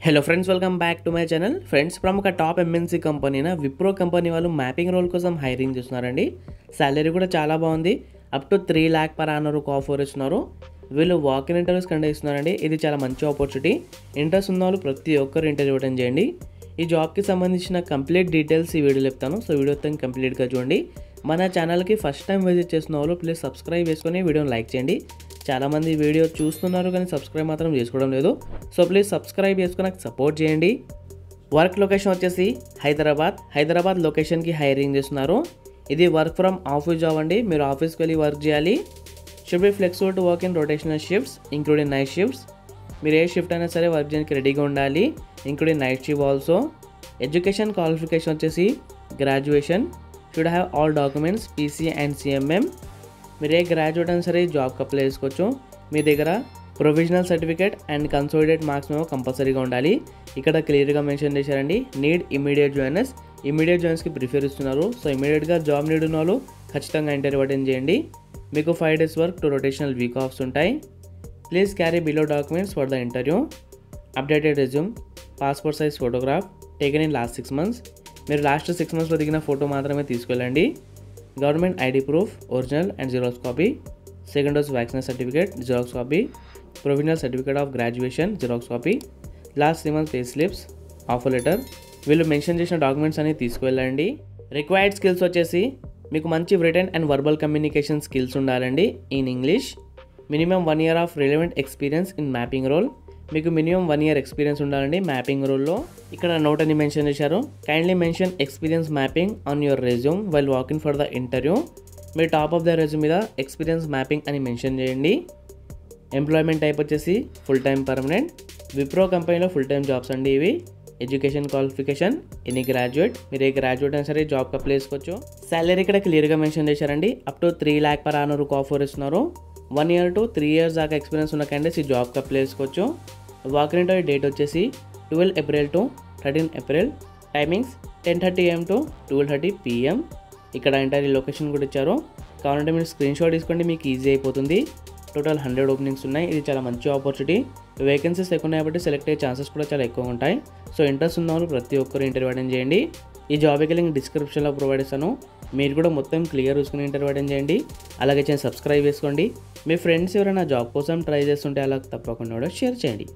Hello friends, welcome back to my channel. Friends, ప్రముఖ top MNC company అయిన Wipro company వాళ్ళు mapping role కోసం hiring చేస్తున్నారండి. సాలరీ కూడా చాలా బాగుంది. Up to 3 lakh per annum offer ఇస్తున్నారు. వీళ్ళు వాక్ ఇన్ ఇంటర్వ్యూస్ కండక్ట్ చేస్తున్నారండి. ఇది చాలా మంచి ఆపర్చునిటీ. ఇంట్రెస్ట్ ఉన్న వాళ్ళు ప్రతి ఒక్కరు ఇంటర్వ్యూ అటెండ్ చేయండి. ఈ జాబ్కి సంబంధించిన కంప్లీట్ డీటెయిల్స్ ఈ వీడియోలో చెప్తాను. సో వీడియో మొత్తం కంప్లీట్గా చూడండి. మన ఛానల్కి ఫస్ట్ టైం విజిట్ చేస్తున్న వాళ్ళు ప్లీజ్ సబ్స్క్రైబ్ చేసుకొని వీడియోని లైక్ చేయండి. చాలామంది వీడియో చూస్తున్నారు కానీ సబ్స్క్రైబ్ మాత్రం చేసుకోవడం లేదు. సో ప్లీజ్ సబ్స్క్రైబ్ చేసుకుని నాకు సపోర్ట్ చేయండి. వర్క్ లొకేషన్ వచ్చేసి హైదరాబాద్ లొకేషన్కి హైరింగ్ చేస్తున్నారు. ఇది వర్క్ ఫ్రమ్ ఆఫీస్ జాబ్ అండి. మీరు ఆఫీస్కి వెళ్ళి వర్క్ చేయాలి. Should be flexible to work in rotational shifts including night shifts. మీరు ఏ షిఫ్ట్ అయినా సరే వర్క్ చేయడానికి రెడీగా ఉండాలి, including night shift also. Education qualification వచ్చేసి graduation. Should have all documents PC and CMM. మీరు ఏ గ్రాడ్యుయేట్ అయినా సరే జాబ్కి అప్లై చేసుకోవచ్చు. మీ దగ్గర provisional certificate and consolidate marks మేము కంపల్సరీగా ఉండాలి. ఇక్కడ క్లియర్గా మెన్షన్ చేశారండి. Need immediate joiners. ఇమీడియట్ జాయిన్స్కి ప్రిఫర్ ఇస్తున్నారు. సో ఇమీడియట్గా జాబ్ నీడ్ ఉన్న వాళ్ళు ఖచ్చితంగా ఇంటర్వ్యూ అటెండ్ చేయండి. మీకు 5 days work two rotational week offs ఉంటాయి. Please carry below documents for the interview. Updated resume, passport size photograph taken in last 6 months. మీరు లాస్ట్ 6 monthsలో దిగిన ఫోటో మాత్రమే తీసుకెళ్ళండి. Government ID proof original and xerox copy. Second dose vaccine certificate xerox copy. Provisional certificate of graduation xerox copy. Last 3 months pay slips, offer letter. వీళ్ళు mention చేసిన documents అన్ని తీసుకువెళ్ళండి. Required skills వచ్చేసి మీకు మంచి written and verbal communication skills ఉండాలండి in English. Minimum 1 year of relevant experience in mapping role. మీకు minimum 1 year experience ఉండాలండి మ్యాపింగ్ రోల్లో. ఇక్కడ నోట్ అని మెన్షన్ చేశారు. Kindly mention experience mapping on your resume while walking for the interview. మీరు top of the resume మీద experience mapping అని mention చేయండి. ఎంప్లాయ్మెంట్ టైప్ వచ్చేసి ఫుల్ టైం పర్మనెంట్. విప్రో కంపెనీలో ఫుల్ టైం జాబ్స్ అండి ఇవి. Education qualification any graduate. మీరు ఏ గ్రాడ్యుయేట్ అయినా సరే జాబ్కి అప్లై చేసుకోవచ్చు. సాలరీ ఇక్కడ క్లియర్గా మెన్షన్ చేశారండి. Up to 3 lakh per annum offer ఇస్తున్నారు. 1 year to 3 years దాకా ఎక్స్పీరియన్స్ ఉన్న క్యాండిడేట్స్ ఈ జాబ్కి అప్లై చేసుకోవచ్చు. వాక్ ఇన్ ఇంటర్వ్యూ డేట్ వచ్చేసి 12 April to 13 April. Timings 10:30 AM to 12:30 PM. ఇక్కడ ఇంటర్వ్యూ లొకేషన్ కూడా ఇచ్చారు. కావాలంటే మీరు స్క్రీన్ షాట్ తీసుకోండి, మీకు ఈజీ అయిపోతుంది. టోటల్ 100 openings ఉన్నాయి. ఇది చాలా మంచి ఆపర్చునిటీ. వేకెన్సీస్ ఎక్కువ ఉన్నాయి కాబట్టి సెలెక్ట్ అయ్యే ఛాన్సెస్ కూడా చాలా ఎక్కువ ఉంటాయి. సో ఇంట్రెస్ట్ ఉన్న వాళ్ళు ప్రతి ఒక్కరు ఇంటర్వ్యూ అటెండ్ చేయండి. ఈ జాబ్కి లింక్ డిస్క్రిప్షన్లో ప్రొవైడ్ చేస్తాను. మీరు కూడా మొత్తం క్లియర్ చూసుకుని ఇంటర్వ్యూ అటెండ్ చేయండి. అలాగే సబ్స్క్రైబ్ చేసుకోండి. మీ ఫ్రెండ్స్ ఎవరైనా జాబ్ కోసం ట్రై చేస్తుంటే అలా తప్పకుండా కూడా షేర్ చేయండి.